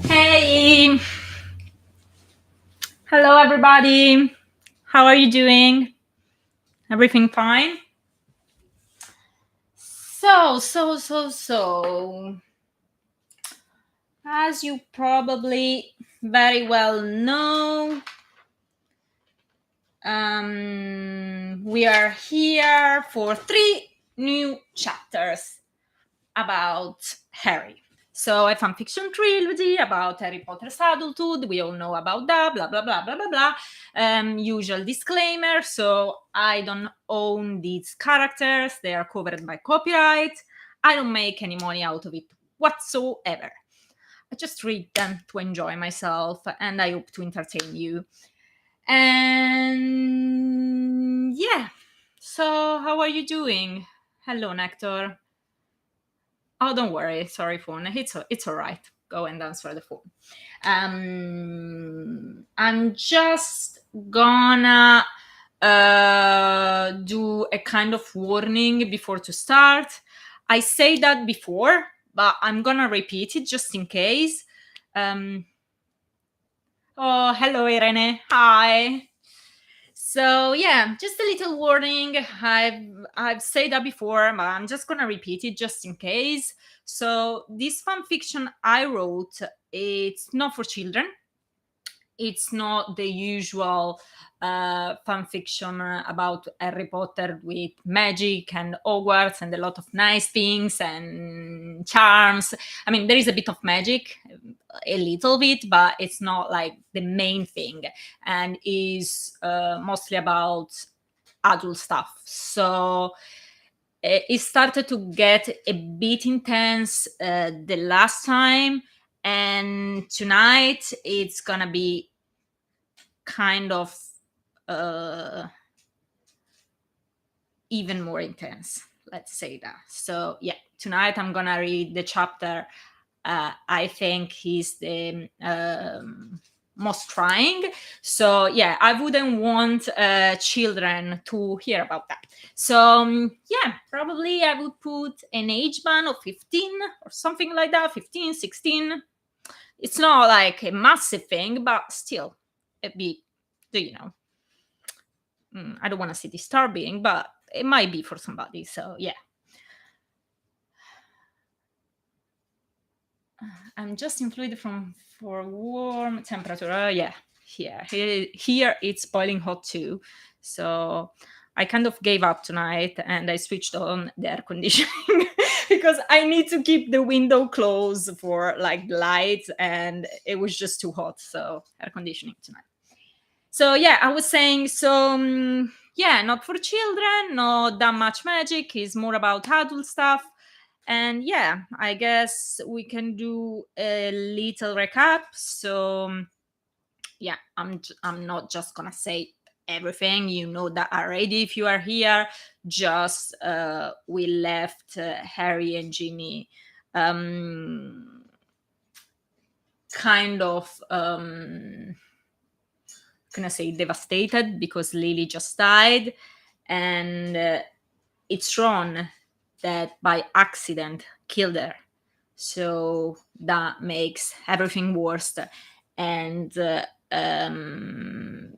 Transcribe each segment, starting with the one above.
Hey, hello everybody. How are you doing? Everything fine? So. As you probably very well know, we are here for 3 new chapters about Harry. So a fanfiction trilogy about Harry Potter's adulthood. We all know about that, blah, blah, blah, blah, blah, blah. Usual disclaimer. So I don't own these characters. They are covered by copyright. I don't make any money out of it whatsoever. I just read them to enjoy myself and I hope to entertain you. And yeah. So how are you doing? Hello, Nectar. Oh, don't worry. Sorry, phone. It's all right. Go and answer the phone. I'm just gonna do a kind of warning before to start. I say that before, but I'm gonna repeat it just in case. Oh, hello, Irene. Hi. So yeah, just a little warning. I've said that before, but I'm just gonna repeat it just in case. So this fan fiction I wrote, it's not for children. It's not the usual fan fiction about Harry Potter with magic and Hogwarts and a lot of nice things and charms. I mean, there is a bit of magic, a little bit, but it's not like the main thing, and is mostly about adult stuff. So it started to get a bit intense the last time, and tonight it's gonna be kind of uh, even more intense. Let's say that. So yeah, tonight I'm gonna read the chapter. I think he's the most trying. So yeah, I wouldn't want children to hear about that. So yeah, probably I would put an age ban of 15 or something like that. 15, 16. It's not like a massive thing, but still a bit, you know. I don't want to say disturbing, but it might be for somebody. So yeah, I'm just in fluid from for warm temperature. Yeah, here it's boiling hot too. So I kind of gave up tonight and I switched on the air conditioning because I need to keep the window closed for like lights, and it was just too hot. So air conditioning tonight. So yeah, I was saying, so yeah, not for children, not that much magic, is more about adult stuff. And yeah, I guess we can do a little recap. So yeah, I'm not just gonna say everything, you know that already if you are here. Just we left Harry and Ginny kind of gonna say devastated because Lily just died, and it's Ron that by accident killed her. So that makes everything worse. And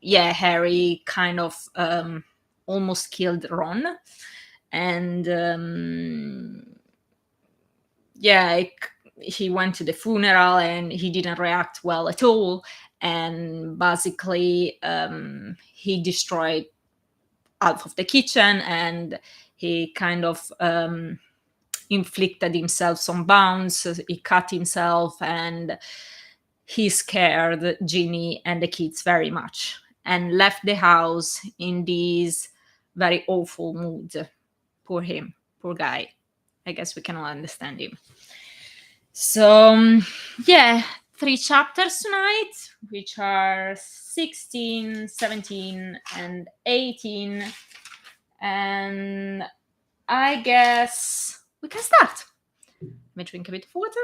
yeah, Harry kind of almost killed Ron, and yeah, he went to the funeral and he didn't react well at all, and basically he destroyed half of the kitchen, and he kind of inflicted himself some bounds. He cut himself, and he scared Ginny and the kids very much and left the house in this very awful mood. Poor him, poor guy. I guess we can all understand him. So yeah, 3 chapters tonight, which are 16, 17, and 18. And I guess we can start. Let me drink a bit of water.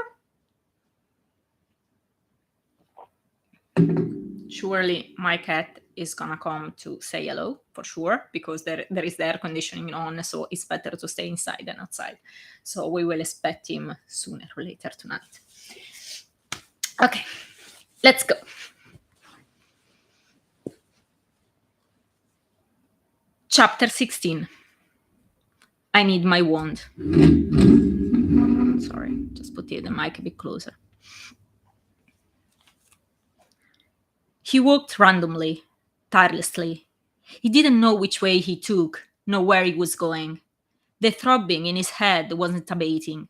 Surely my cat is gonna come to say hello for sure because there is the air conditioning on, so it's better to stay inside than outside. So we will expect him sooner or later tonight. Okay, let's go. Chapter 16. I need my wand. Sorry, just put the mic a bit closer. He walked randomly, tirelessly. He didn't know which way he took, nor where he was going. The throbbing in his head wasn't abating.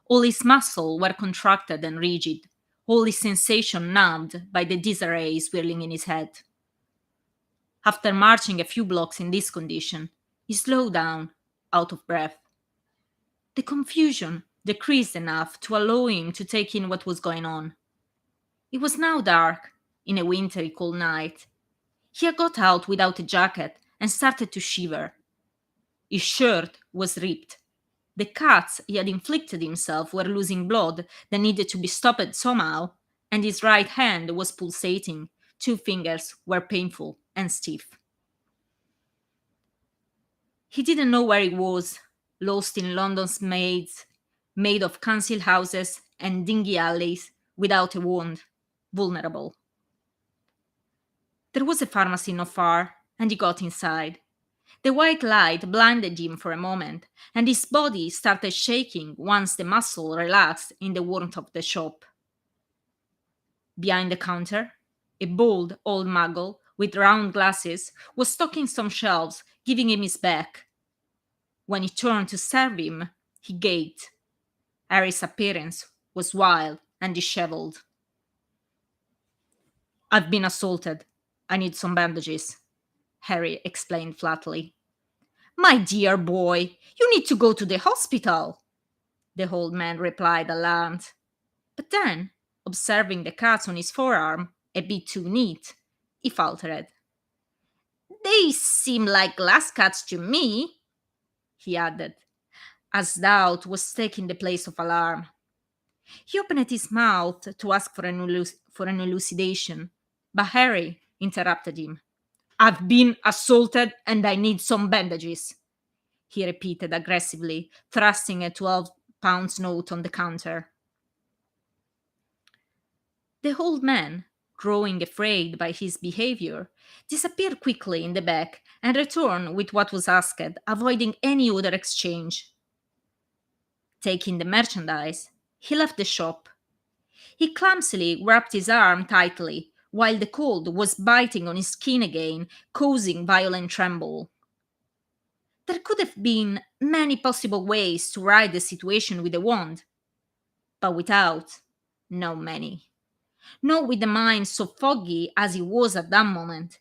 All his muscles were contracted and rigid, all his sensation numbed by the disarray swirling in his head. After marching a few blocks in this condition, he slowed down, out of breath. The confusion decreased enough to allow him to take in what was going on. It was now dark, in a wintry cold night. He had got out without a jacket and started to shiver. His shirt was ripped. The cuts he had inflicted himself were losing blood that needed to be stopped somehow, and his right hand was pulsating. 2 fingers were painful and stiff. He didn't know where he was, lost in London's maze, made of council houses and dingy alleys, without a wand, vulnerable. There was a pharmacy not far, and he got inside. The white light blinded him for a moment, and his body started shaking once the muscle relaxed in the warmth of the shop. Behind the counter, a bald old muggle with round glasses was stocking some shelves, giving him his back. When he turned to serve him, he gaped. Harry's appearance was wild and disheveled. "I've been assaulted. I need some bandages," Harry explained flatly. "My dear boy, you need to go to the hospital," the old man replied, alarmed. But then, observing the cuts on his forearm, a bit too neat, he faltered. "They seem like glass cuts to me," he added, as doubt was taking the place of alarm. He opened his mouth to ask for an elucidation, but Harry interrupted him. "I've been assaulted and I need some bandages," he repeated aggressively, thrusting a 12-pound note on the counter. The old man, growing afraid by his behavior, disappeared quickly in the back and returned with what was asked, avoiding any other exchange. Taking the merchandise, he left the shop. He clumsily wrapped his arm tightly, while the cold was biting on his skin again, causing violent tremble. There could have been many possible ways to right the situation with a wand, but without, not many. Not with the mind so foggy as he was at that moment.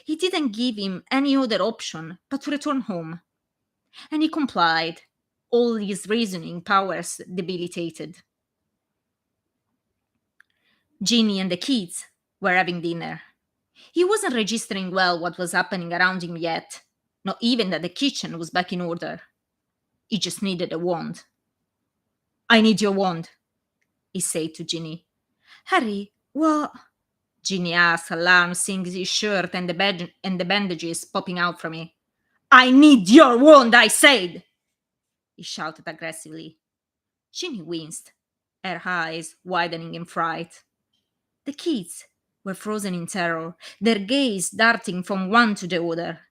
He didn't give him any other option but to return home. And he complied, all his reasoning powers debilitated. Ginny and the kids were having dinner. He wasn't registering well what was happening around him yet, not even that the kitchen was back in order. He just needed a wand. "I need your wand," he said to Ginny. "Harry, what?" Ginny asked, alarmed, seeing his shirt and the bandages popping out from it. "I need your wand, I said!" he shouted aggressively. Ginny winced, her eyes widening in fright. The kids were frozen in terror, their gaze darting from one to the other.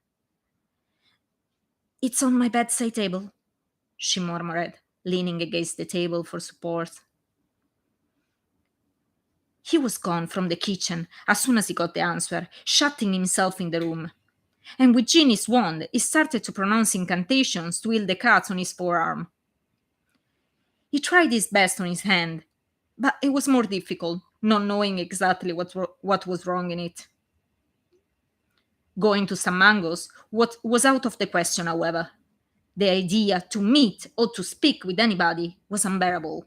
"It's on my bedside table," she murmured, leaning against the table for support. He was gone from the kitchen as soon as he got the answer, shutting himself in the room. And with Ginny's wand, he started to pronounce incantations to heal the cuts on his forearm. He tried his best on his hand, but it was more difficult, not knowing exactly what was wrong in it. Going to San Mango's was out of the question, however. The idea to meet or to speak with anybody was unbearable.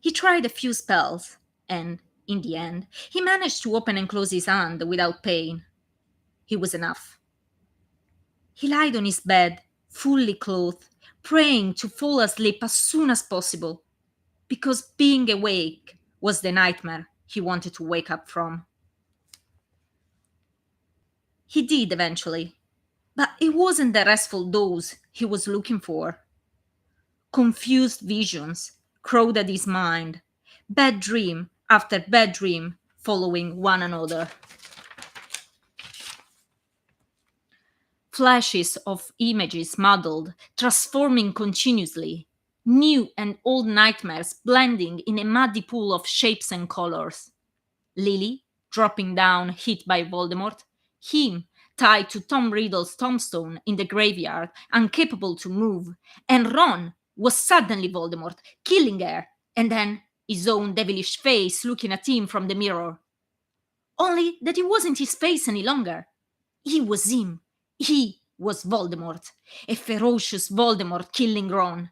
He tried a few spells, and, in the end, he managed to open and close his hand without pain. It was enough. He lied on his bed, fully clothed, praying to fall asleep as soon as possible, because being awake was the nightmare he wanted to wake up from. He did eventually, but it wasn't the restful doze he was looking for. Confused visions crowded his mind, bad dream after bad dream following one another. Flashes of images muddled, transforming continuously, new and old nightmares blending in a muddy pool of shapes and colors. Lily dropping down, hit by Voldemort, him tied to Tom Riddle's tombstone in the graveyard, incapable to move, and Ron was suddenly Voldemort, killing her, and then his own devilish face looking at him from the mirror. Only that it wasn't his face any longer. He was him. He was Voldemort, a ferocious Voldemort killing Ron.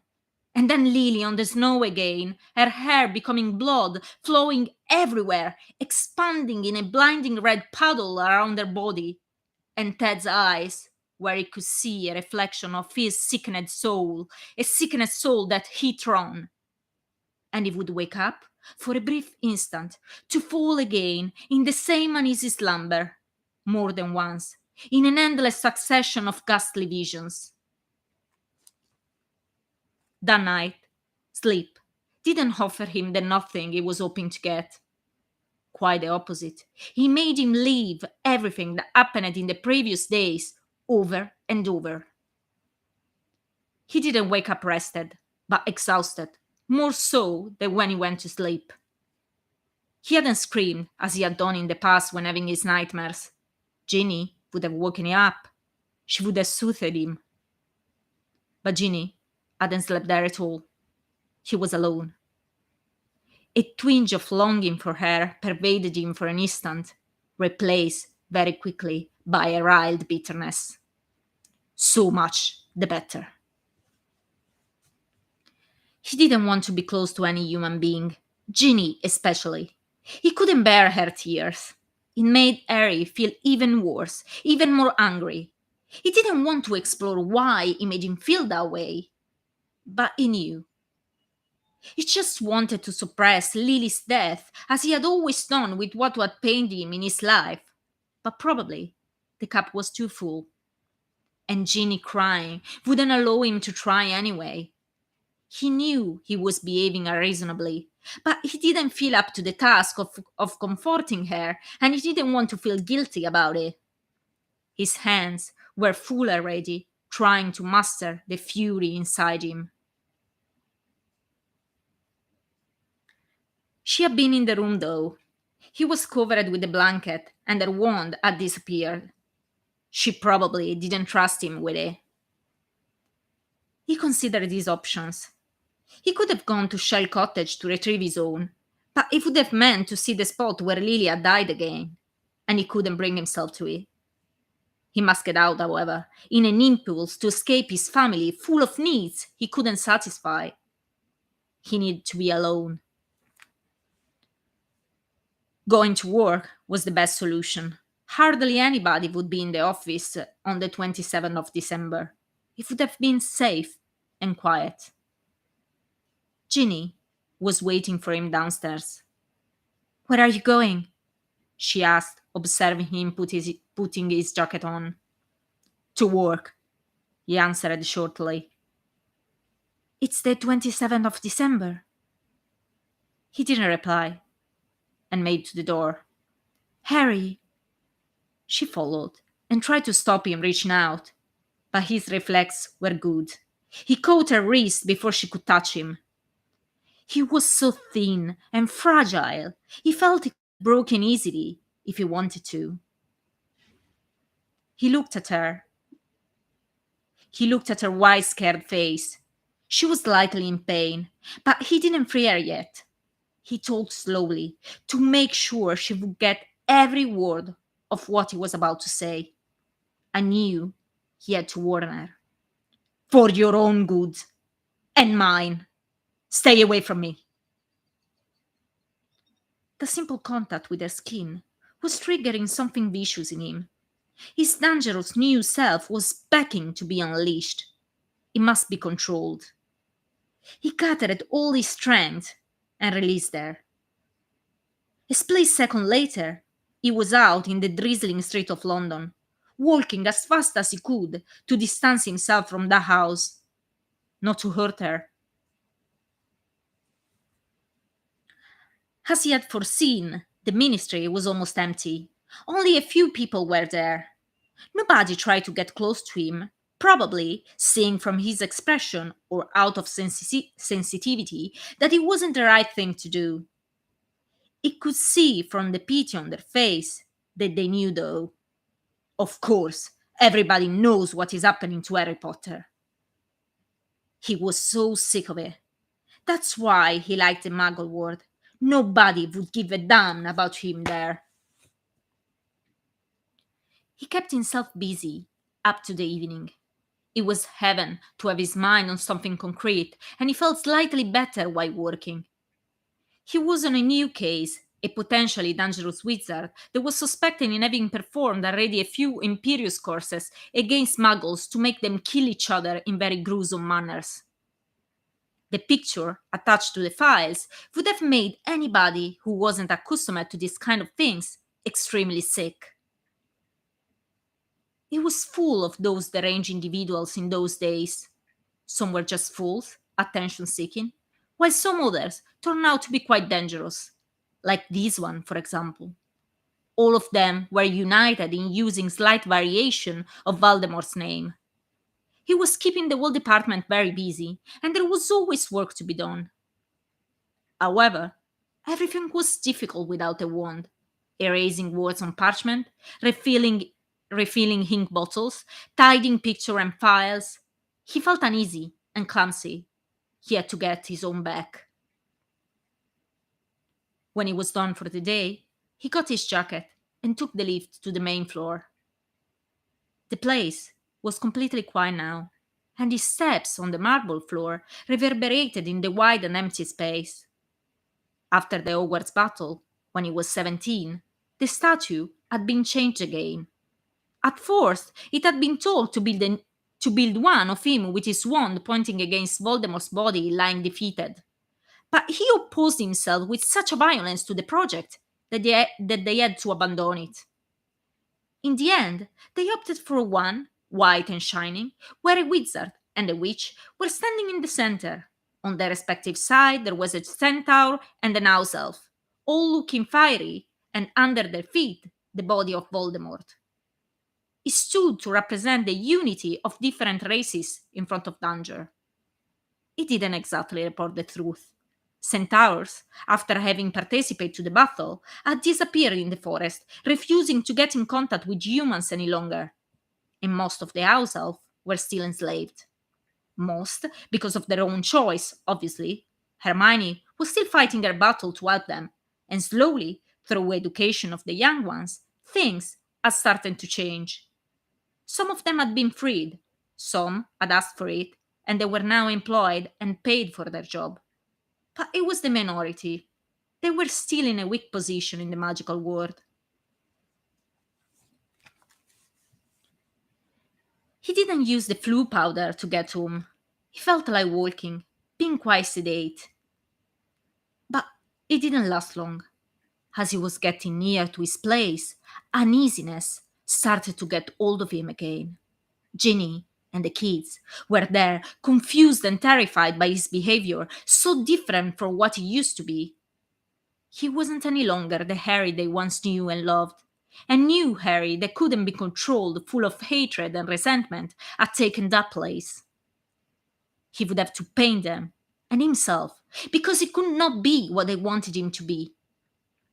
And then Lily on the snow again, her hair becoming blood, flowing everywhere, expanding in a blinding red puddle around her body. And Ted's eyes, where he could see a reflection of his sickened soul, a sickened soul that hit Ron. And he would wake up for a brief instant to fall again in the same uneasy slumber, more than once, in an endless succession of ghastly visions. That night, sleep didn't offer him the nothing he was hoping to get. Quite the opposite. He made him live everything that happened in the previous days over and over. He didn't wake up rested, but exhausted, more so than when he went to sleep. He hadn't screamed as he had done in the past when having his nightmares. Ginny would have woken him up. She would have soothed him. But Ginny hadn't slept there at all. He was alone. A twinge of longing for her pervaded him for an instant, replaced very quickly by a riled bitterness. So much the better. He didn't want to be close to any human being, Ginny especially. He couldn't bear her tears. It made Harry feel even worse, even more angry. He didn't want to explore why it made him feel that way, but he knew. He just wanted to suppress Lily's death, as he had always done with what had pained him in his life. But probably the cup was too full, and Ginny crying wouldn't allow him to try anyway. He knew he was behaving unreasonably, but he didn't feel up to the task of comforting her, and he didn't want to feel guilty about it. His hands were full already, trying to master the fury inside him. She had been in the room, though. He was covered with a blanket, and her wand had disappeared. She probably didn't trust him with it. He considered his options. He could have gone to Shell Cottage to retrieve his own, but it would have meant to see the spot where Lily had died again, and he couldn't bring himself to it. He must get out, however, in an impulse to escape his family full of needs he couldn't satisfy. He needed to be alone. Going to work was the best solution. Hardly anybody would be in the office on the 27th of December. It would have been safe and quiet. Ginny was waiting for him downstairs. "Where are you going?" she asked, observing him putting his jacket on. "To work," he answered shortly. "It's the 27th of December." He didn't reply and made to the door. "Harry!" She followed and tried to stop him reaching out, but his reflexes were good. He caught her wrist before she could touch him. He was so thin and fragile. He felt he could have broken easily if he wanted to. He looked at her. He looked at her white, scared face. She was slightly in pain, but he didn't free her yet. He talked slowly to make sure she would get every word of what he was about to say. I knew he had to warn her. "For your own good and mine, stay away from me." The simple contact with her skin was triggering something vicious in him. His dangerous new self was begging to be unleashed. It must be controlled. He gathered all his strength and released her. split second later, he was out in the drizzling street of London, walking as fast as he could to distance himself from the house, not to hurt her. As he had foreseen, the ministry was almost empty. Only a few people were there. Nobody tried to get close to him, probably seeing from his expression or out of sensitivity that it wasn't the right thing to do. He could see from the pity on their face that they knew, though. Of course, everybody knows what is happening to Harry Potter. He was so sick of it. That's why he liked the Muggle world. Nobody would give a damn about him there. He kept himself busy up to the evening. It was heaven to have his mind on something concrete, and he felt slightly better while working. He was on a new case, a potentially dangerous wizard that was suspected in having performed already a few imperious courses against muggles to make them kill each other in very gruesome manners. The picture attached to the files would have made anybody who wasn't accustomed to this kind of things extremely sick. It was full of those deranged individuals in those days. Some were just fools, attention seeking, while some others turned out to be quite dangerous, like this one, for example. All of them were united in using slight variation of Voldemort's name. He was keeping the whole department very busy, and there was always work to be done. However, everything was difficult without a wand. Erasing words on parchment, refilling ink bottles, tidying picture and files. He felt uneasy and clumsy. He had to get his own back. When he was done for the day, he got his jacket and took the lift to the main floor. The place was completely quiet now, and his steps on the marble floor reverberated in the wide and empty space. After the Hogwarts battle, when he was 17, the statue had been changed again. At first, it had been told to build one of him with his wand pointing against Voldemort's body lying defeated. But he opposed himself with such violence to the project that they had to abandon it. In the end, they opted for one, white and shining, where a wizard and a witch were standing in the center. On their respective side, there was a centaur and an house elf, all looking fiery, and under their feet, the body of Voldemort. It stood to represent the unity of different races in front of danger. It didn't exactly report the truth. Centaurs, after having participated to the battle, had disappeared in the forest, refusing to get in contact with humans any longer. And most of the house elves were still enslaved. Most because of their own choice, obviously. Hermione was still fighting her battle to help them, and slowly, through education of the young ones, things had started to change. Some of them had been freed, some had asked for it, and they were now employed and paid for their job. But it was the minority. They were still in a weak position in the magical world. He didn't use the flu powder to get home. He felt like walking, being quite sedate. But it didn't last long. As he was getting near to his place, uneasiness started to get hold of him again. Ginny and the kids were there, confused and terrified by his behavior, so different from what he used to be. He wasn't any longer the Harry they once knew and loved. A new Harry that couldn't be controlled, full of hatred and resentment, had taken that place. He would have to paint them, and himself, because he could not be what they wanted him to be.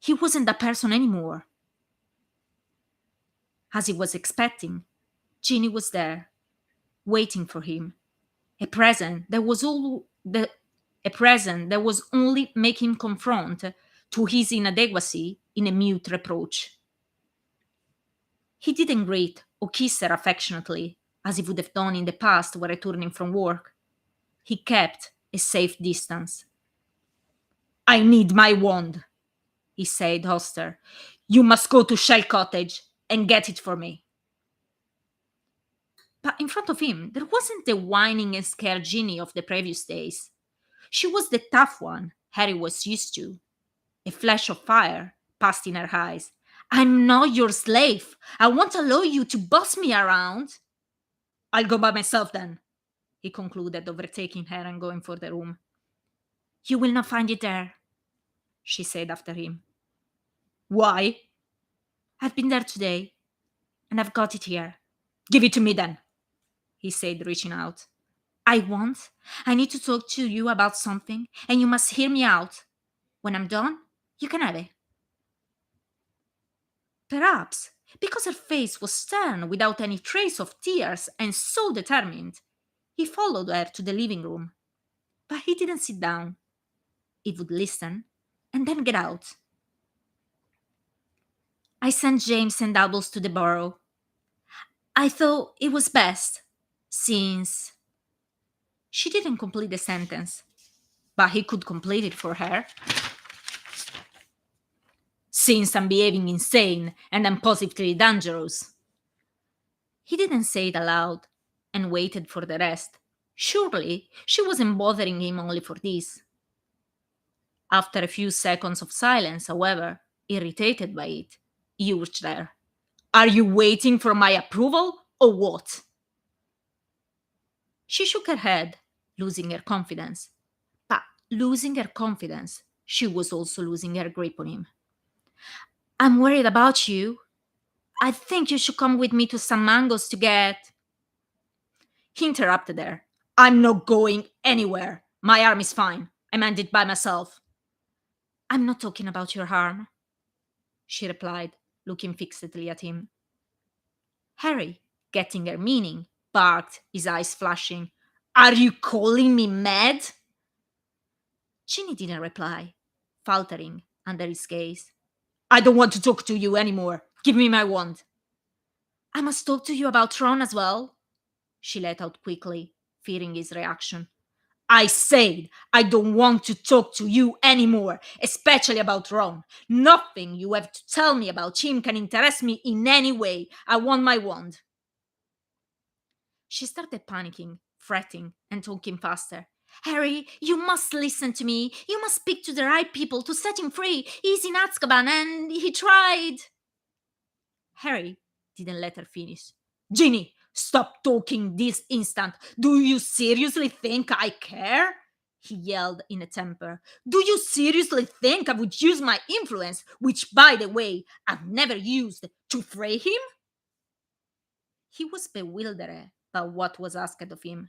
He wasn't that person anymore. As he was expecting, Ginny was there, waiting for him. A present that was only making him confront to his inadequacy in a mute reproach. He didn't greet or kiss her affectionately, as he would have done in the past when returning from work. He kept a safe distance. "I need my wand," he said austere. "You must go to Shell Cottage and get it for me." But in front of him, there wasn't the whining and scared Ginny of the previous days. She was the tough one Harry was used to. A flash of fire, passed in her eyes. I'm not your slave. I won't allow you to boss me around. I'll go by myself then, he concluded, overtaking her and going for the room. You will not find it there, she said after him. Why? I've been there today, and I've got it here. Give it to me then, he said, reaching out. I need to talk to you about something, and you must hear me out. When I'm done, you can have it. Perhaps because her face was stern without any trace of tears and so determined, he followed her to the living room. But he didn't sit down. He would listen and then get out. I sent James and Doubles to the borough. I thought it was best, since. She didn't complete the sentence, but he could complete it for her. Since I'm behaving insane and I'm positively dangerous. He didn't say it aloud and waited for the rest. Surely she wasn't bothering him only for this. After a few seconds of silence, however, irritated by it, he urged her. Are you waiting for my approval or what? She shook her head, losing her confidence. But losing her confidence, she was also losing her grip on him. I'm worried about you. I think you should come with me to some mangoes to get. He interrupted her. I'm not going anywhere. My arm is fine. I mend it by myself. I'm not talking about your arm, she replied, looking fixedly at him. Harry, getting her meaning, barked, his eyes flashing. Are you calling me mad? Ginny didn't reply, faltering under his gaze. I don't want to talk to you anymore. Give me my wand. I must talk to you about Ron as well, she let out quickly, fearing his reaction. I said I don't want to talk to you anymore, especially about Ron. Nothing you have to tell me about him can interest me in any way. I want my wand. She started panicking, fretting, and talking faster. Harry, you must listen to me. You must speak to the right people to set him free. He's in Azkaban and he tried. Harry didn't let her finish. Ginny, stop talking this instant. Do you seriously think I care? He yelled in a temper. Do you seriously think I would use my influence, which, by the way, I've never used, to fray him? He was bewildered by what was asked of him.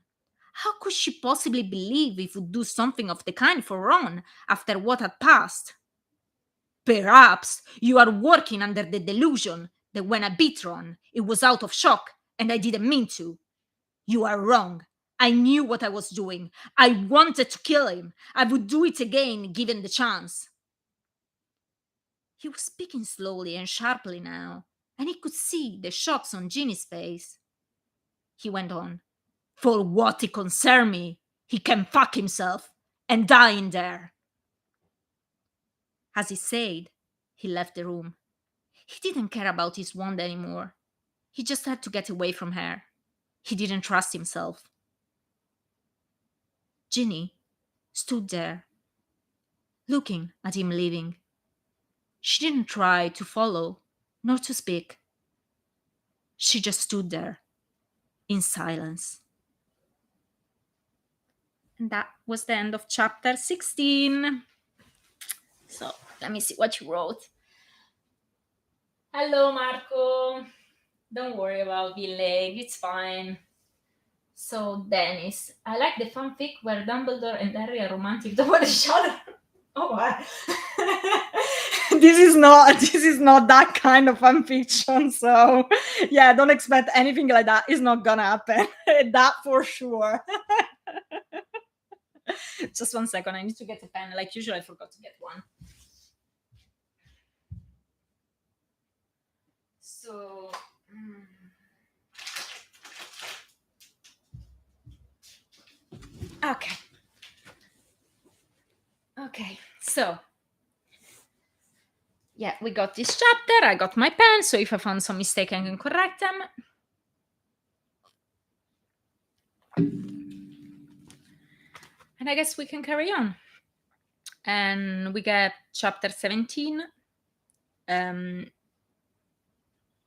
How could she possibly believe he would do something of the kind for Ron after what had passed? Perhaps you are working under the delusion that when I beat Ron, it was out of shock and I didn't mean to. You are wrong. I knew what I was doing. I wanted to kill him. I would do it again given the chance. He was speaking slowly and sharply now, and he could see the shocks on Ginny's face. He went on. For what it concern me, he can fuck himself and die in there. As he said, he left the room. He didn't care about his wand anymore. He just had to get away from her. He didn't trust himself. Ginny stood there, looking at him leaving. She didn't try to follow, nor to speak. She just stood there, in silence. And that was the end of chapter 16. So, let me see what you wrote. Hello, Marco. Don't worry about being late, it's fine. So, Dennis, I like the fanfic where Dumbledore and Harry are romantic toward each other. Oh, wow. This is not that kind of fanfiction, so yeah, don't expect anything like that. It's not gonna happen. That for sure. Just 1 second, I need to get a pen. Like usually I forgot to get one. So okay, so yeah, we got this chapter. I got my pen, so if I found some mistake, I can correct them. And I guess we can carry on. And we get chapter 17, Um,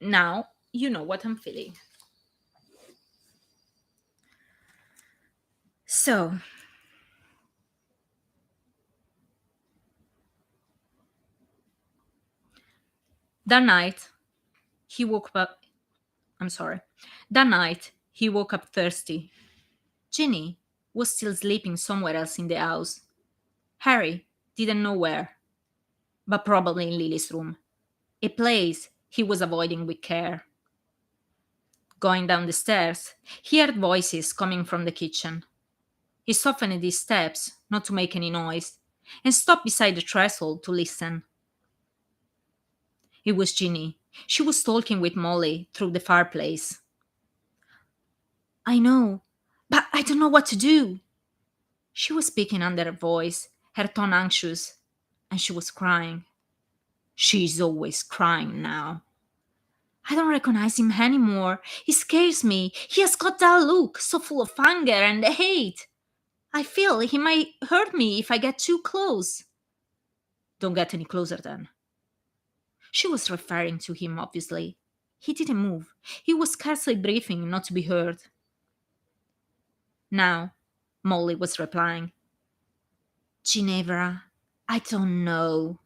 Now you know what I'm feeling. So that night he woke up. I'm sorry. That night he woke up thirsty. Ginny was still sleeping somewhere else in the house. Harry didn't know where, but probably in Lily's room, a place he was avoiding with care. Going down the stairs, he heard voices coming from the kitchen. He softened his steps not to make any noise and stopped beside the threshold to listen. It was Ginny. She was talking with Molly through the fireplace. I know, but I don't know what to do. She was speaking under her voice, her tone anxious, and she was crying. She's always crying now. I don't recognize him anymore. He scares me. He has got that look, so full of anger and hate. I feel he might hurt me if I get too close. Don't get any closer then. She was referring to him, obviously. He didn't move. He was scarcely breathing, not to be heard. Now, Molly was replying. Ginevra, I don't know.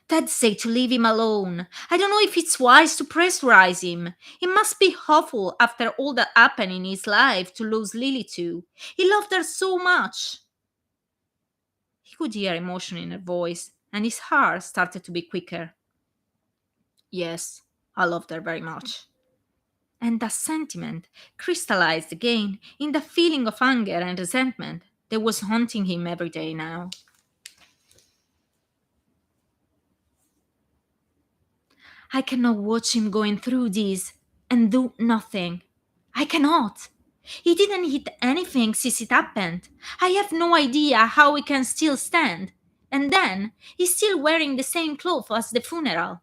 Dad said to leave him alone. I don't know if it's wise to pressurize him. It must be awful after all that happened in his life to lose Lily too. He loved her so much. He could hear emotion in her voice, and his heart started to beat quicker. Yes, I loved her very much. And that sentiment crystallized again in the feeling of anger and resentment that was haunting him every day now. I cannot watch him going through this and do nothing. I cannot. He didn't hit anything since it happened. I have no idea how he can still stand. And then, he's still wearing the same clothes as the funeral.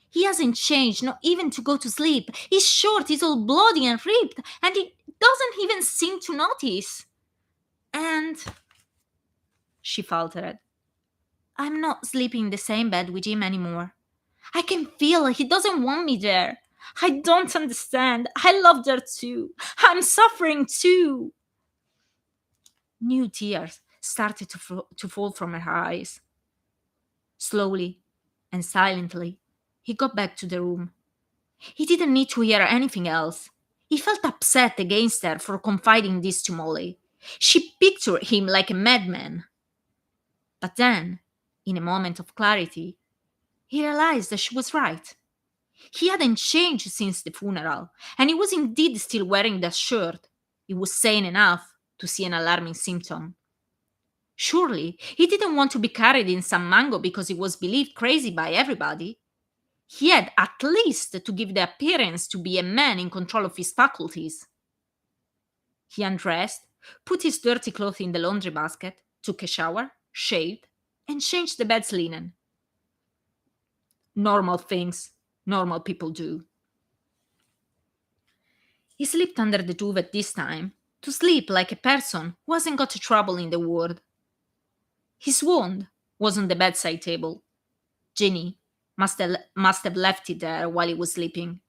He hasn't changed, not even to go to sleep. His shirt is all bloody and ripped, and he doesn't even seem to notice. And she faltered. I'm not sleeping in the same bed with him anymore. I can feel he doesn't want me there. I don't understand. I loved her too. I'm suffering too. New tears started to fall from her eyes. Slowly and silently, he got back to the room. He didn't need to hear anything else. He felt upset against her for confiding this to Molly. She pictured him like a madman. But then, in a moment of clarity, he realized that she was right. He hadn't changed since the funeral, and he was indeed still wearing that shirt. It was sane enough to see an alarming symptom. Surely, he didn't want to be carried in some mango because he was believed crazy by everybody. He had at least to give the appearance to be a man in control of his faculties. He undressed, put his dirty clothes in the laundry basket, took a shower, shaved, and changed the bed's linen. Normal things normal people do. He slipped under the duvet this time, to sleep like a person who hasn't got trouble in the world. His wand was on the bedside table. Ginny must have left it there while he was sleeping.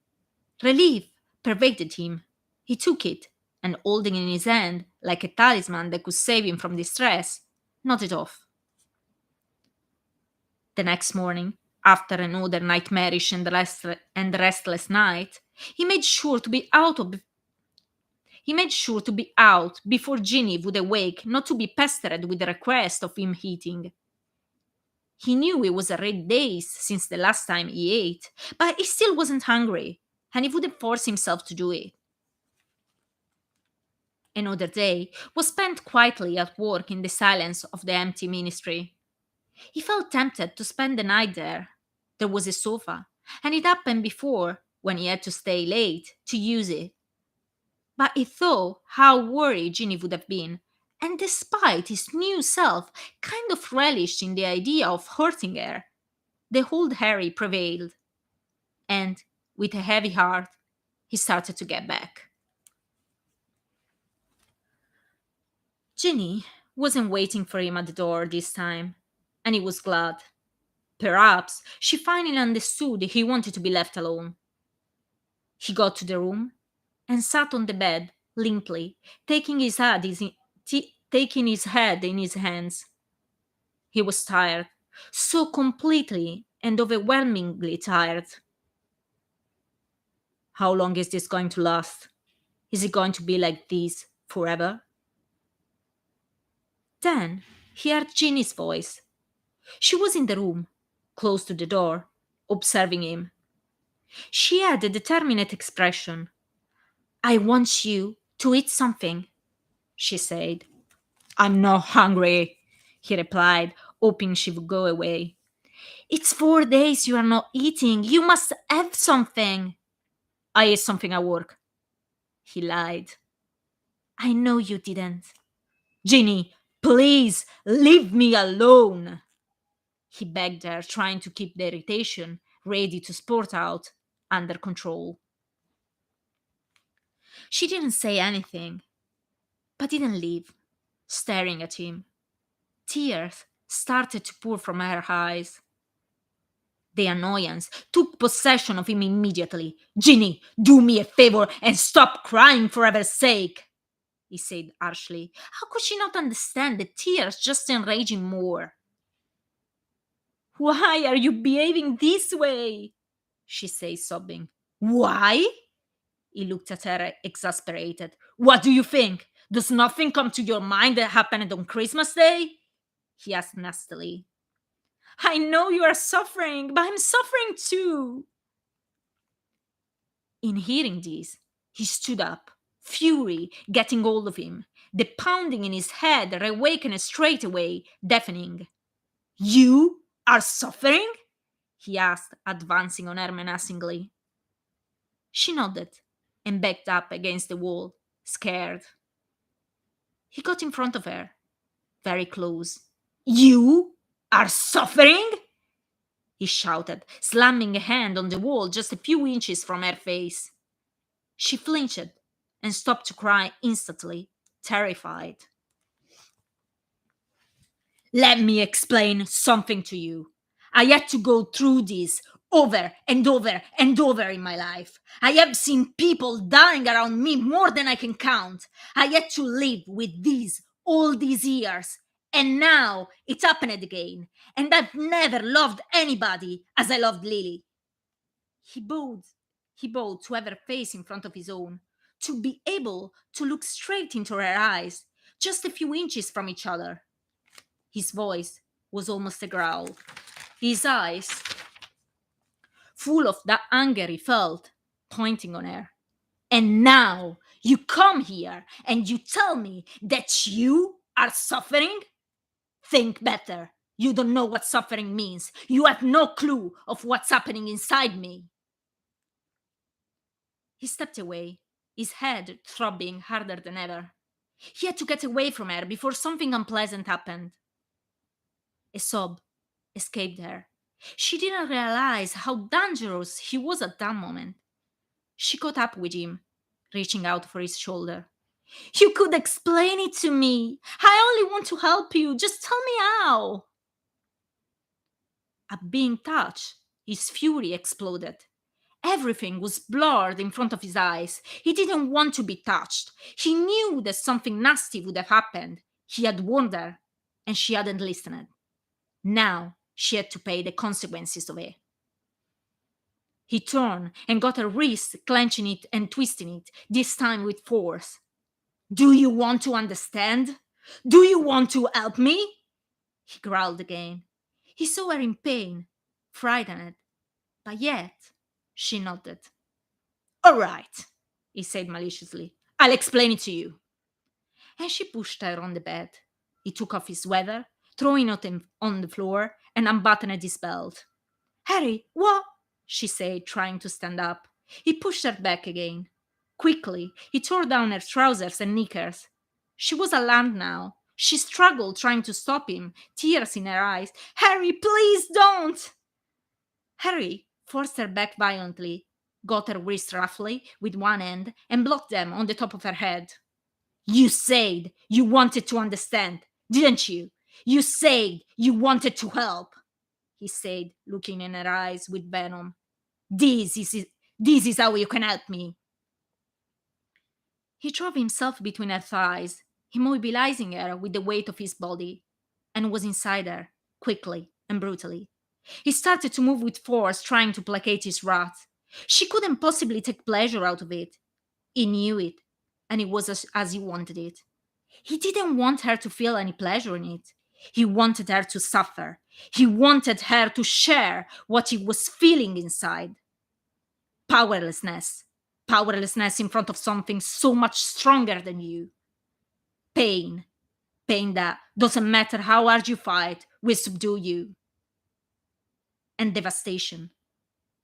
Relief pervaded him. He took it, and holding it in his hand like a talisman that could save him from distress, nodded off. The next morning, after another nightmarish and restless night, he made sure to be out before Ginny would awake, not to be pestered with the request of him eating. He knew it was already days since the last time he ate, but he still wasn't hungry, and he wouldn't force himself to do it. Another day was spent quietly at work in the silence of the empty ministry. He felt tempted to spend the night there. There was a sofa, and it happened before, when he had to stay late, to use it. But he thought how worried Ginny would have been, and despite his new self kind of relished in the idea of hurting her, the old Harry prevailed, and, with a heavy heart, he started to get back. Ginny wasn't waiting for him at the door this time, and he was glad. Perhaps she finally understood he wanted to be left alone. He got to the room and sat on the bed limply, taking his head in his hands. He was tired, so completely and overwhelmingly tired. How long is this going to last? Is it going to be like this forever? Then he heard Ginny's voice. She was in the room, close to the door, observing him. She had a determined expression. "I want you to eat something," she said. "I'm not hungry," he replied, hoping she would go away. "It's 4 days you are not eating. You must have something." "I ate something at work," he lied. "I know you didn't." "Ginny, please leave me alone," he begged her, trying to keep the irritation ready to spurt out under control. She didn't say anything, but didn't leave, staring at him. Tears started to pour from her eyes. The annoyance took possession of him immediately. "Ginny, do me a favor and stop crying for heaven's sake," he said harshly. How could she not understand the tears just enraged him more? "Why are you behaving this way?" she said, sobbing. "Why?" He looked at her, exasperated. "What do you think? Does nothing come to your mind that happened on Christmas Day?" he asked nastily. "I know you are suffering, but I'm suffering too." In hearing this, he stood up, fury getting hold of him. The pounding in his head reawakened straight away, deafening. "You are suffering?" he asked, advancing on her menacingly. She nodded and backed up against the wall, scared. He got in front of her, very close. "You are suffering?" he shouted, slamming a hand on the wall just a few inches from her face. She flinched and stopped to cry instantly, terrified. "Let me explain something to you. I had to go through this over and over and over in my life. I have seen people dying around me more than I can count. I had to live with this all these years. And now it happened again. And I've never loved anybody as I loved Lily." He bowed. He bowed to have her face in front of his own, to be able to look straight into her eyes, just a few inches from each other. His voice was almost a growl. His eyes full of that anger he felt, pointing on her. "And now you come here and you tell me that you are suffering? Think better. You don't know what suffering means. You have no clue of what's happening inside me." He stepped away, his head throbbing harder than ever. He had to get away from her before something unpleasant happened. A sob escaped her. She didn't realize how dangerous he was at that moment. She caught up with him, reaching out for his shoulder. "You could explain it to me. I only want to help you. Just tell me how." At being touched, his fury exploded. Everything was blurred in front of his eyes. He didn't want to be touched. He knew that something nasty would have happened. He had warned her, and she hadn't listened. Now she had to pay the consequences of it. He turned and got her wrist, clenching it and twisting it, this time with force. "Do you want to understand? Do you want to help me?" he growled again. He saw her in pain, frightened, but yet she nodded. "All right," he said maliciously. "I'll explain it to you." And she pushed her on the bed. He took off his sweater, throwing it on the floor, and unbuttoned his belt. "Harry, what?" she said, trying to stand up. He pushed her back again. Quickly, he tore down her trousers and knickers. She was alarmed now. She struggled, trying to stop him, tears in her eyes. "Harry, please don't!" Harry forced her back violently, got her wrist roughly with one hand, and blocked them on the top of her head. "You said you wanted to understand, didn't you? You said you wanted to help," he said, looking in her eyes with venom. This is it. This is how you can help me. He drove himself between her thighs, immobilizing her with the weight of his body, and was inside her, quickly and brutally. He started to move with force, trying to placate his wrath. She couldn't possibly take pleasure out of it. He knew it, and it was as he wanted it. He didn't want her to feel any pleasure in it. He wanted her to suffer. He wanted her to share what he was feeling inside. Powerlessness. Powerlessness in front of something so much stronger than you. Pain. Pain that doesn't matter how hard you fight, will subdue you. And devastation.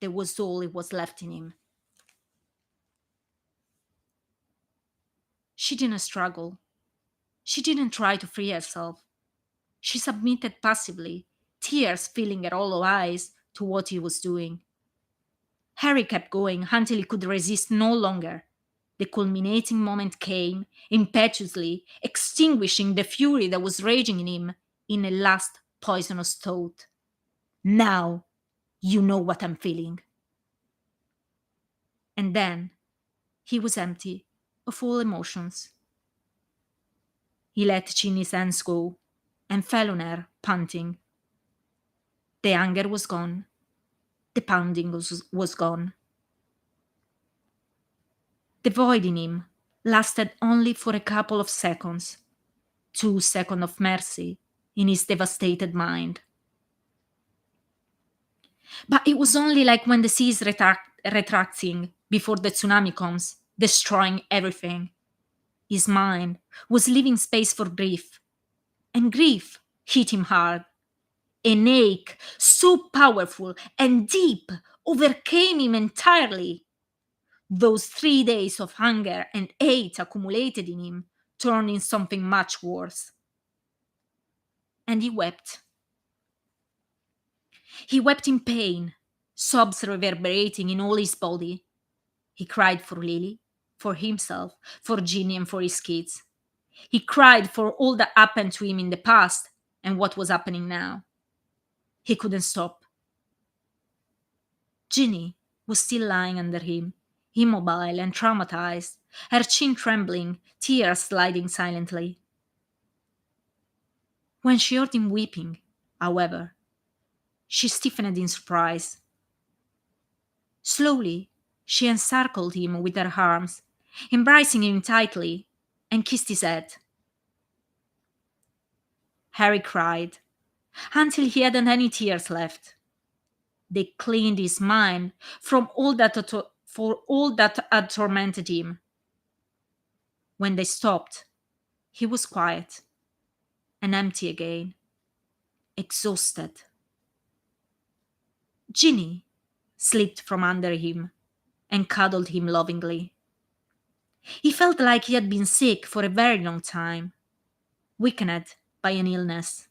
That was all it was left in him. She didn't struggle. She didn't try to free herself. She submitted passively, tears filling her hollow eyes, to what he was doing. Harry kept going until he could resist no longer. The culminating moment came, impetuously, extinguishing the fury that was raging in him in a last poisonous thought. Now, you know what I'm feeling. And then, he was empty of all emotions. He let Ginny's hands go and fell on her, panting. The anger was gone. The pounding was gone. The void in him lasted only for a couple of seconds. 2 seconds of mercy in his devastated mind. But it was only like when the sea is retracting before the tsunami comes, destroying everything. His mind was leaving space for grief, and grief hit him hard. An ache so powerful and deep overcame him entirely. Those 3 days of hunger and hate accumulated in him turned in something much worse. And he wept. He wept in pain, sobs reverberating in all his body. He cried for Lily, for himself, for Ginny, and for his kids. He cried for all that happened to him in the past and what was happening now. He couldn't stop. Ginny was still lying under him, immobile and traumatized, her chin trembling, tears sliding silently. When she heard him weeping, however, she stiffened in surprise. Slowly, she encircled him with her arms, embracing him tightly, and kissed his head. Harry cried, until he hadn't any tears left. They cleaned his mind from for all that had tormented him. When they stopped, he was quiet and empty again, exhausted. Ginny slipped from under him and cuddled him lovingly. He felt like he had been sick for a very long time, weakened by an illness.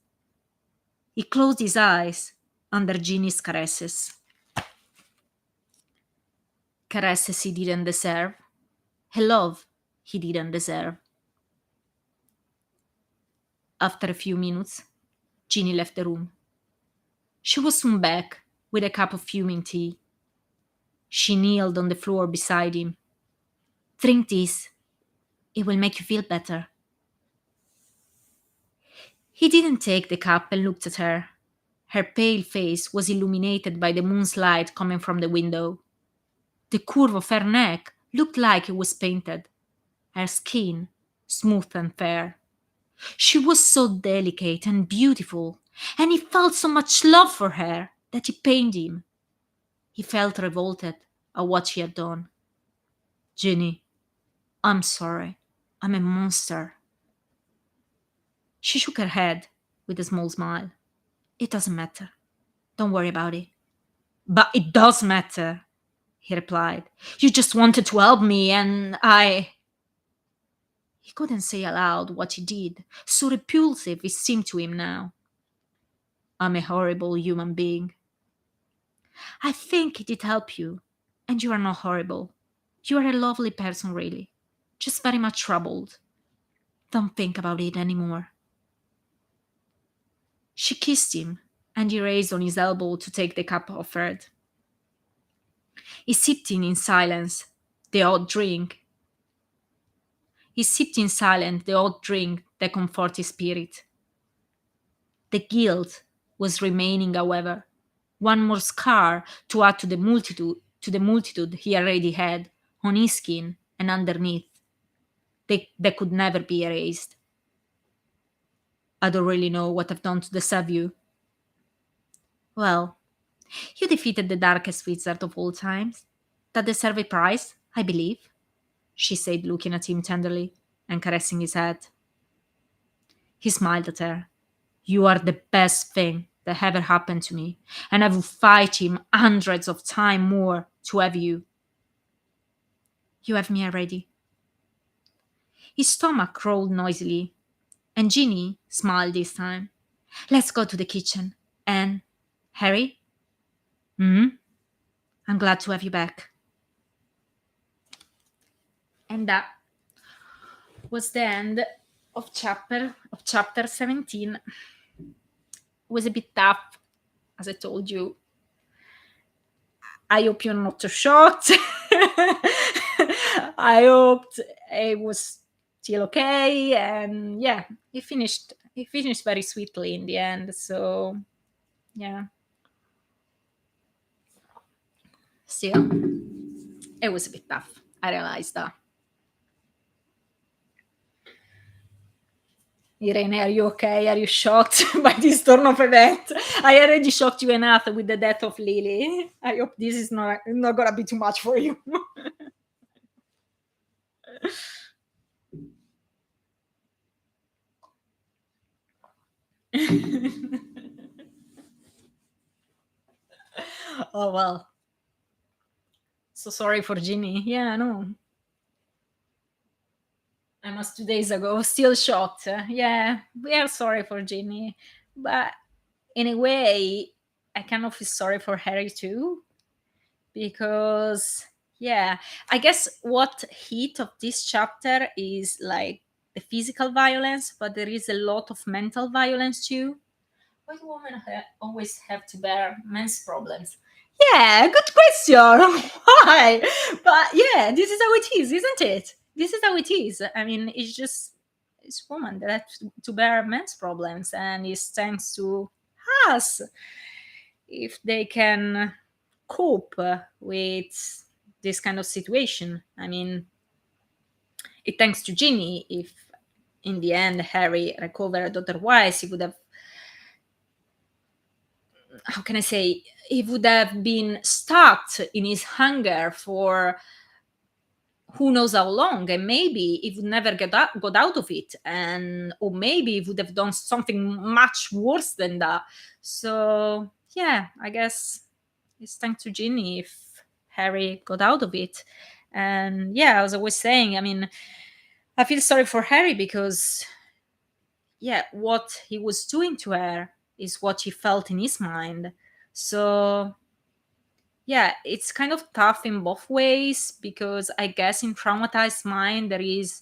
He closed his eyes under Ginny's caresses. Caresses he didn't deserve, a love he didn't deserve. After a few minutes, Ginny left the room. She was soon back with a cup of fuming tea. She kneeled on the floor beside him. Drink this. It will make you feel better. He didn't take the cup and looked at her. Her pale face was illuminated by the moon's light coming from the window. The curve of her neck looked like it was painted. Her skin, smooth and fair. She was so delicate and beautiful, and he felt so much love for her that it pained him. He felt revolted at what she had done. Ginny, I'm sorry. I'm a monster. She shook her head with a small smile. It doesn't matter. Don't worry about it. But it does matter, he replied. You just wanted to help me, and I... He couldn't say aloud what he did, so repulsive it seemed to him now. I'm a horrible human being. I think it did help you, and you are not horrible. You are a lovely person, really. Just very much troubled. Don't think about it anymore. She kissed him, and he raised on his elbow to take the cup offered. He sipped in silence the hot drink. He sipped in silence the hot drink that comforted his spirit. The guilt was remaining, however, one more scar to add to the multitude he already had on his skin and underneath. They could never be erased. I don't really know what I've done to deserve you. Well, you defeated the darkest wizard of all times. That deserves a prize, I believe, she said, looking at him tenderly and caressing his head. He smiled at her. You are the best thing that ever happened to me, and I will fight him hundreds of times more to have you. You have me already. His stomach growled noisily, and Ginny smiled this time. Let's go to the kitchen. And, Harry? Hmm? I'm glad to have you back. And that was the end of chapter 17. It was a bit tough, as I told you. I hope you're not too shocked. I hoped it was still okay, and yeah, it finished. It finished very sweetly in the end. So yeah, still, it was a bit tough. I realized that. Irene, are you okay? Are you shocked by this turn of event? I already shocked you enough with the death of Lily. I hope this is not gonna be too much for you. Oh well. So sorry for Ginny. Yeah, no. Almost 2 days ago, still shocked. Yeah, we are sorry for Ginny. But in a way, I kind of feel sorry for Harry too. Because yeah, I guess what hit of this chapter is like the physical violence, but there is a lot of mental violence too. Why do women always have to bear men's problems? Yeah, good question. Why? But yeah, this is how it is, isn't it? This is how it is. I mean, it's women that have to bear men's problems, and it's thanks to us if they can cope with this kind of situation. I mean, it thanks to Ginny. If in the end Harry recovered otherwise, he would have, how can I say, he would have been stuck in his hunger for who knows how long, and maybe he would never got out of it, and or maybe he would have done something much worse than that. So yeah, I guess it's thanks to Ginny if Harry got out of it. And yeah, as I was saying, I mean, I feel sorry for Harry because yeah, what he was doing to her is what he felt in his mind. So yeah, it's kind of tough in both ways because I guess in traumatized mind there is,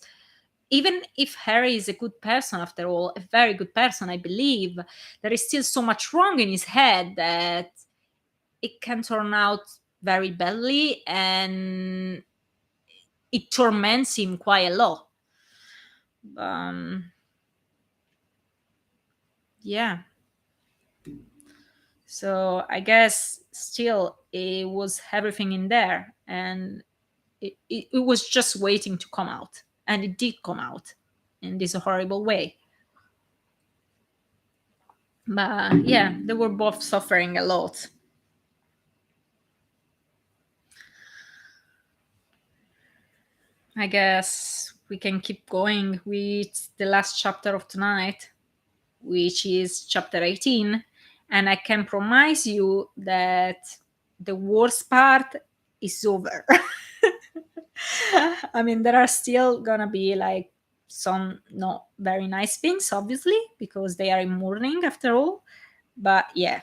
even if Harry is a good person after all, a very good person, I believe, there is still so much wrong in his head that it can turn out very badly, and it torments him quite a lot. Um, yeah. So I guess still it was everything in there, and it was just waiting to come out, and it did come out in this horrible way. But yeah, they were both suffering a lot. I guess we can keep going with the last chapter of tonight, which is chapter 18. And I can promise you that the worst part is over. I mean, there are still gonna be like some not very nice things, obviously, because they are in mourning after all. But yeah,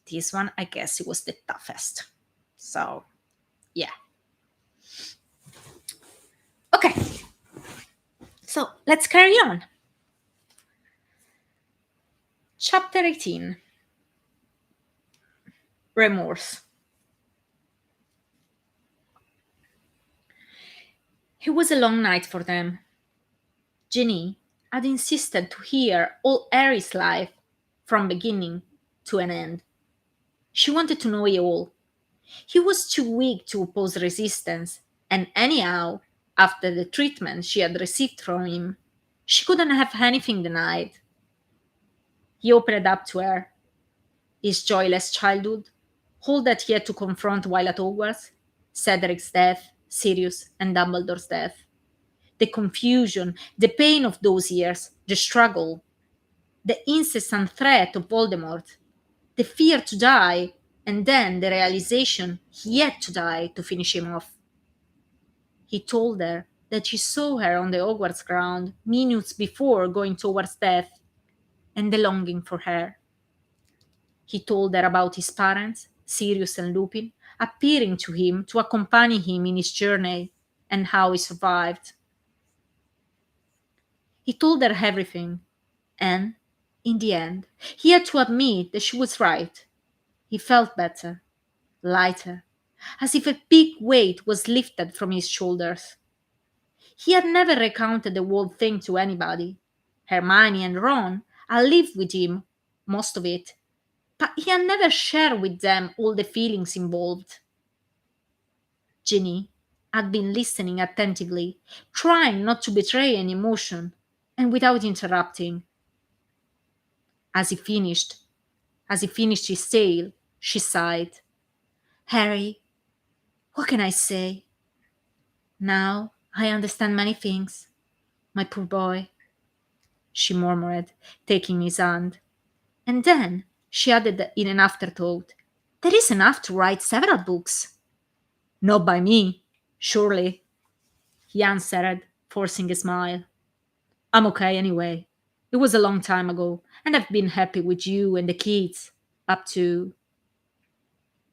this one, I guess it was the toughest. So yeah. Okay, so let's carry on. Chapter 18. Remorse. It was a long night for them. Ginny had insisted to hear all Harry's life from beginning to an end. She wanted to know it all. He was too weak to oppose resistance, and anyhow, after the treatment she had received from him, she couldn't have anything denied. He opened up to her. His joyless childhood, all that he had to confront while at Hogwarts, Cedric's death, Sirius, and Dumbledore's death. The confusion, the pain of those years, the struggle, the incessant threat of Voldemort, the fear to die, and then the realization he had to die to finish him off. He told her that he saw her on the Hogwarts ground minutes before going towards death, and the longing for her. He told her about his parents, Sirius and Lupin, appearing to him to accompany him in his journey, and how he survived. He told her everything, and, in the end, he had to admit that she was right. He felt better, lighter, as if a big weight was lifted from his shoulders. He had never recounted the whole thing to anybody. Hermione and Ron had lived with him, most of it, but he had never shared with them all the feelings involved. Ginny had been listening attentively, trying not to betray an emotion, and without interrupting. As he finished, as he finished his tale, she sighed. Harry, what can I say? Now I understand many things. My poor boy, she murmured, taking his hand. And then she added in an afterthought, there is enough to write several books. Not by me, surely, he answered, forcing a smile. I'm okay anyway. It was a long time ago, and I've been happy with you and the kids. Up to.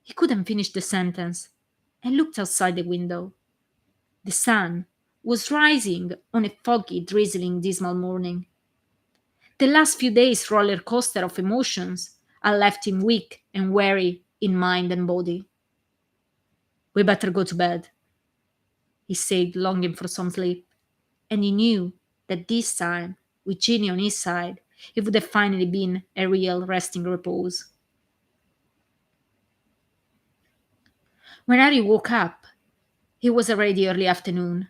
He couldn't finish the sentence and looked outside the window. The sun was rising on a foggy, drizzling, dismal morning. The last few days' roller coaster of emotions had left him weak and weary in mind and body. We better go to bed, he said, longing for some sleep, and he knew that this time, with Ginny on his side, it would have finally been a real resting repose. When Harry woke up, it was already early afternoon.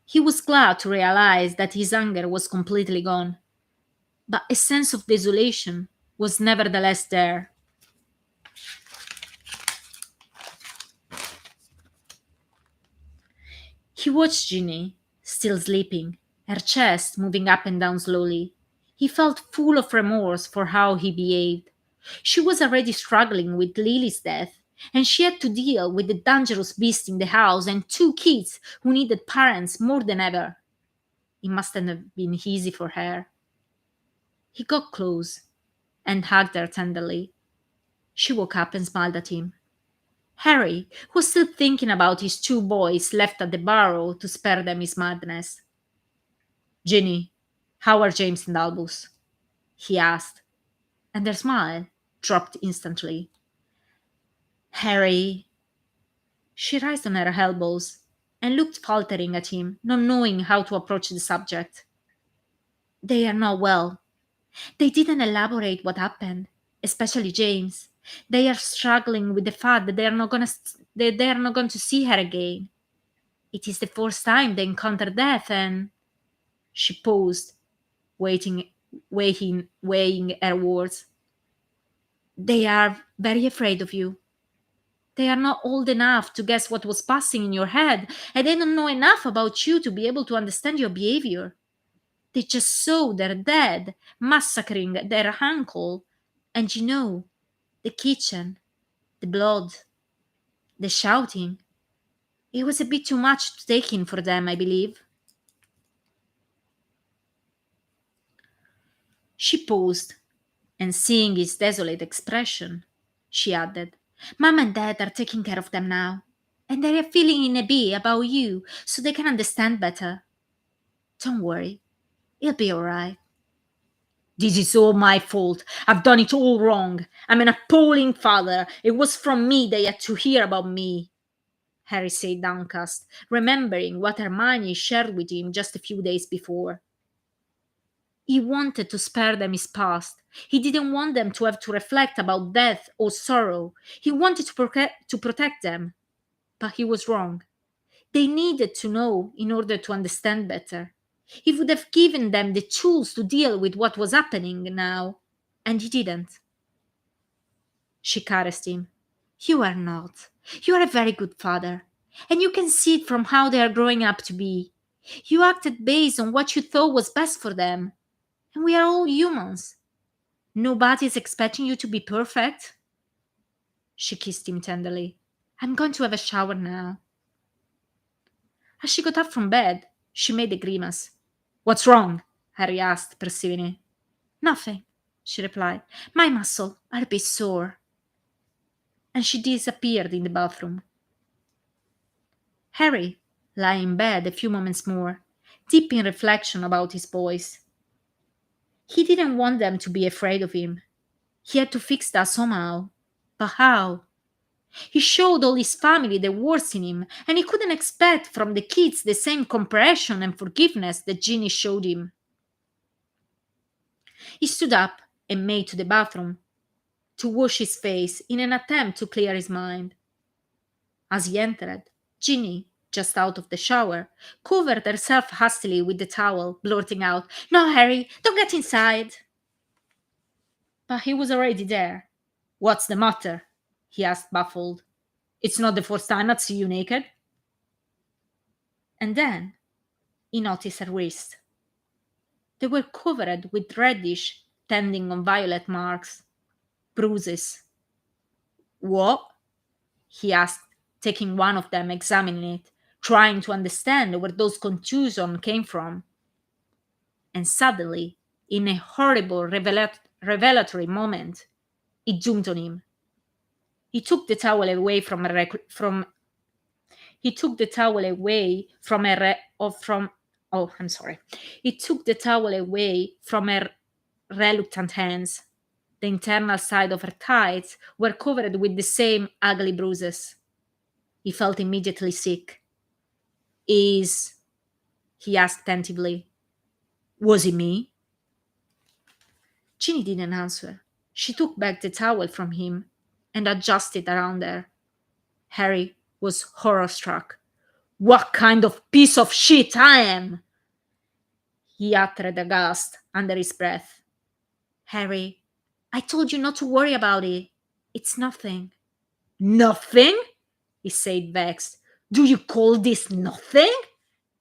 He was glad to realize that his hunger was completely gone, but a sense of desolation was nevertheless there. He watched Ginny, still sleeping, her chest moving up and down slowly. He felt full of remorse for how he behaved. She was already struggling with Lily's death, and she had to deal with the dangerous beast in the house and two kids who needed parents more than ever. It mustn't have been easy for her. He got close and hugged her tenderly. She woke up and smiled at him. Harry was still thinking about his two boys left at the Barrow to spare them his madness. Ginny, how are James and Albus? He asked, and their smile dropped instantly. Harry. She raised on her elbows and looked faltering at him, not knowing how to approach the subject. They are not well. They didn't elaborate what happened, especially James. They are struggling with the fact that they are not going to see her again. It is the first time they encounter death, and she paused, weighing her words. They are very afraid of you. They are not old enough to guess what was passing in your head, and they don't know enough about you to be able to understand your behavior. They just saw their dad massacring their uncle, and the kitchen, the blood, the shouting. It was a bit too much to take in for them, I believe. She paused, and seeing his desolate expression, she added, Mom and Dad are taking care of them now, and they are feeling in a bit about you so they can understand better. Don't worry, it'll be all right. This is all my fault. I've done it all wrong. I'm an appalling father. It was from me they had to hear about me, Harry said downcast, remembering what Hermione shared with him just a few days before. He wanted to spare them his past. He didn't want them to have to reflect about death or sorrow. He wanted to protect them. But he was wrong. They needed to know in order to understand better. He would have given them the tools to deal with what was happening now, and he didn't. She caressed him. You are not. You are a very good father, and you can see it from how they are growing up to be. You acted based on what you thought was best for them, and we are all humans. Nobody is expecting you to be perfect. She kissed him tenderly. I'm going to have a shower now. As she got up from bed, she made a grimace. What's wrong? Harry asked, perceiving it. Nothing, she replied. My muscles are a bit sore. And she disappeared in the bathroom. Harry lay in bed a few moments more, deep in reflection about his boys. He didn't want them to be afraid of him. He had to fix that somehow. But how? He showed all his family the worst in him, and he couldn't expect from the kids the same compassion and forgiveness that Ginny showed him. He stood up and made to the bathroom to wash his face in an attempt to clear his mind. As he entered, Ginny, just out of the shower, covered herself hastily with the towel, blurting out, No, Harry, don't get inside. But he was already there. What's the matter? He asked, baffled. It's not the first time I'd see you naked. And then he noticed her wrists. They were covered with reddish, tending on violet marks, bruises. What? He asked, taking one of them, examining it, trying to understand where those contusions came from. And suddenly, in a horrible revelatory moment, it jumped on him. He took the towel away from a from he took the towel away from a re- of from oh I'm sorry. He took the towel away from her reluctant hands. The internal side of her thighs were covered with the same ugly bruises. He felt immediately sick. Is he asked tentatively. Was it me? Ginny didn't answer. She took back the towel from him and adjusted around her. Harry was horror struck. What kind of piece of shit I am! He uttered aghast under his breath. Harry, I told you not to worry about it. It's nothing. Nothing? He said, vexed. Do you call this nothing?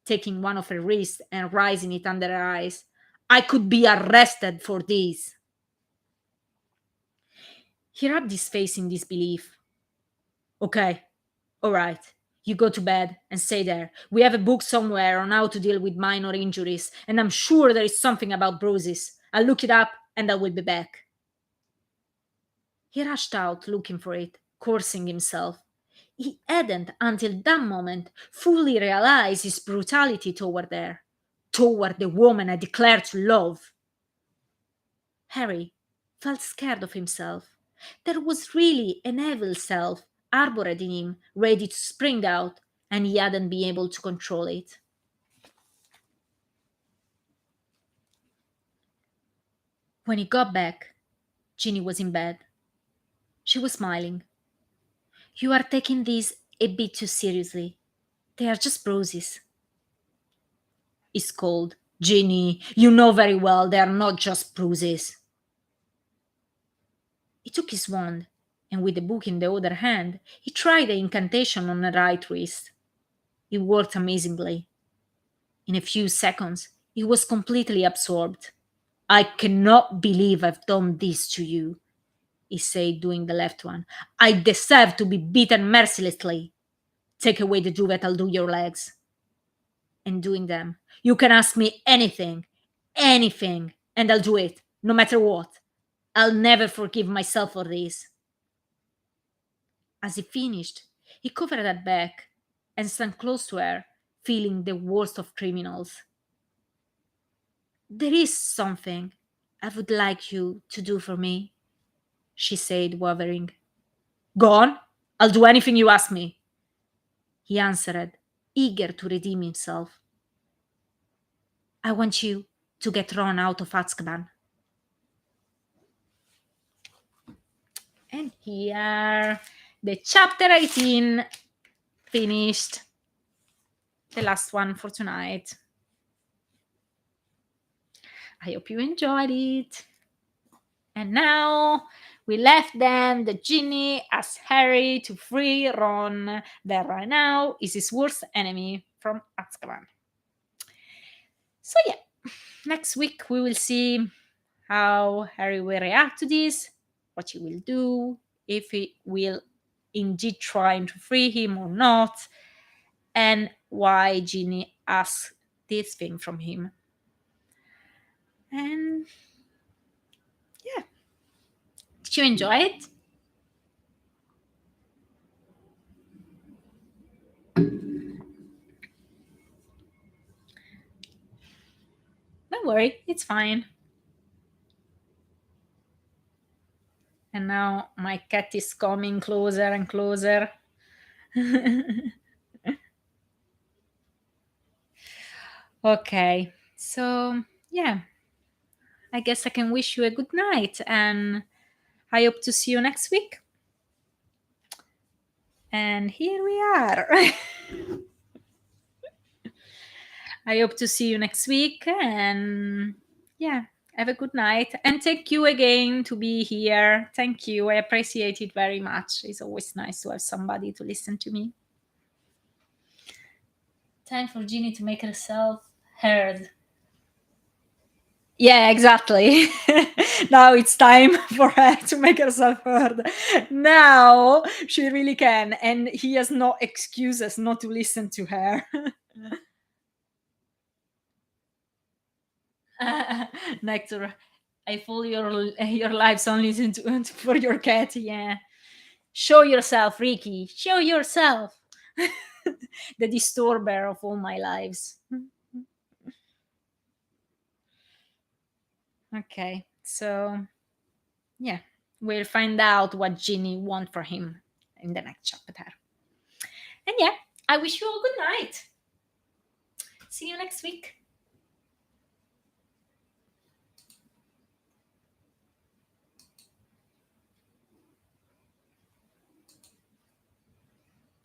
Taking one of her wrists and raising it under her eyes. I could be arrested for this. He rubbed his face in disbelief. Okay, all right. You go to bed and stay there. We have a book somewhere on how to deal with minor injuries, and I'm sure there is something about bruises. I'll look it up and I will be back. He rushed out looking for it, cursing himself. He hadn't, until that moment, fully realized his brutality toward her, toward the woman I declared to love. Harry felt scared of himself. There was really an evil self harbored in him, ready to spring out, and he hadn't been able to control it. When he got back, Ginny was in bed. She was smiling. You are taking these a bit too seriously. They are just bruises. He scolded. Ginny, you know very well they are not just bruises. He took his wand, and with the book in the other hand, he tried the incantation on the right wrist. It worked amazingly. In a few seconds, he was completely absorbed. I cannot believe I've done this to you, he said, doing the left one. I deserve to be beaten mercilessly. Take away the duvet, I'll do your legs. And doing them, you can ask me anything, and I'll do it, no matter what. I'll never forgive myself for this. As he finished, he covered her back and stand close to her, feeling the worst of criminals. There is something, I would like you to do for me, she said, wavering. Go on, I'll do anything you ask me, he answered, eager to redeem himself. I want you to get Ron out of Azkaban. And here, the chapter 18 finished. The last one for tonight. I hope you enjoyed it. And now we left then the genie as Harry to free Ron, that right now is his worst enemy from Azkaban. So yeah, next week we will see how Harry will react to this, what he will do, if he will indeed try to free him or not, and why Ginny asked this thing from him. And yeah, did you enjoy it? Don't worry, it's fine. And now my cat is coming closer and closer. Okay, so yeah, I guess I can wish you a good night, and I hope to see you next week. And here we are. I hope to see you next week, and yeah, have a good night. And thank you again to be here. Thank you. I appreciate it very much. It's always nice to have somebody to listen to me. Time for Ginny to make herself heard. Yeah, exactly. Now it's time for her to make herself heard. Now she really can, and he has no excuses not to listen to her. Nectar, I follow your lives only for your cat. Yeah, show yourself, Ricky. Show yourself. The disturber of all my lives. Okay, so yeah, we'll find out what Ginny want for him in the next chapter. And yeah, I wish you all good night. See you next week.